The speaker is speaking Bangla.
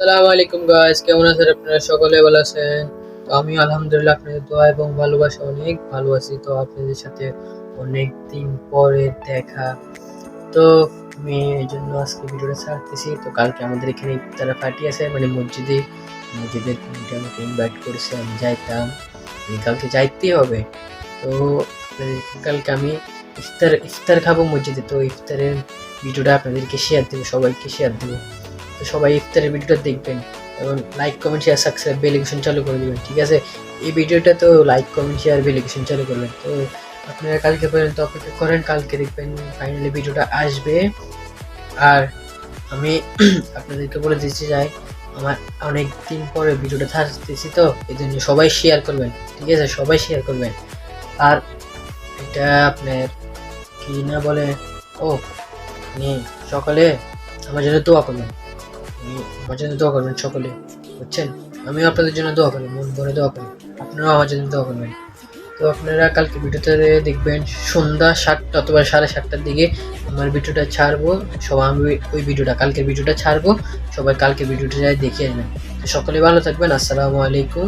আসসালামু আলাইকুম গাইস, কেমন আছেন আপনারা? সকলে ভালো আছেন? তো আমি আলহামদুলিল্লাহ আপনাদের দোয়া এবং ভালোবাসা অনেক ভালো আছি। তো আপনাদের সাথে অনেক দিন পরে দেখা। তো আমি এই জন্য আজকে ভিডিওটা ছাড়তেছি। তো কালকে আমাদের এখানে ইফতার পার্টি আছে, মানে মসজিদের কমিটি আমাকে ইনভাইট করেছে, আমি যাইতাম, মানে কালকে যাইতেই হবে। তো কালকে আমি ইফতার খাবো মসজিদে। তো ইফতারের ভিডিওটা আপনাদেরকে শেয়ার দেবো, সবাইকে শেয়ার দেবো। তো সবাই ইফতারের ভিডিওটা দেখবেন এবং like comment share subscribe bell icon চালু করে দিবেন, ঠিক আছে? এই ভিডিওটা তো like comment share bell icon চালু করবেন। তো আপনারা কালকে পর্যন্ত অপেক্ষা করেন, কালকে দেখবেন ফাইনালি ভিডিওটা আসবে। আর আমি আপনাদেরকে বলে দিতে চাই, আমার অনেক দিন পরে ভিডিওটা ছাড়তেছি, তো এই জন্য সবাই শেয়ার করবেন, ঠিক আছে? সবাই শেয়ার করবেন। আর এটা আপনার কি না বলে, ও আপনি সকালে আমার জন্য দোয়া করবেন, আমার জন্য দোয়া করবেন সকলে, বুঝছেন? আমিও আপনাদের জন্য দোয়া করি, মন ভরে দোয়া করি, আপনারাও আমার জন্য দোয়া করবেন। তো আপনারা কালকে ভিডিওতে দেখবেন সন্ধ্যা 7টা অথবা 7:30টার দিকে আমার ভিডিওটা ছাড়বো। সবাই আমি ওই ভিডিওটা, কালকের ভিডিওটা ছাড়বো, সবাই কালকে ভিডিওটা যাই দেখে নেবেন। তো সকলে ভালো থাকবেন। আসসালামু আলাইকুম।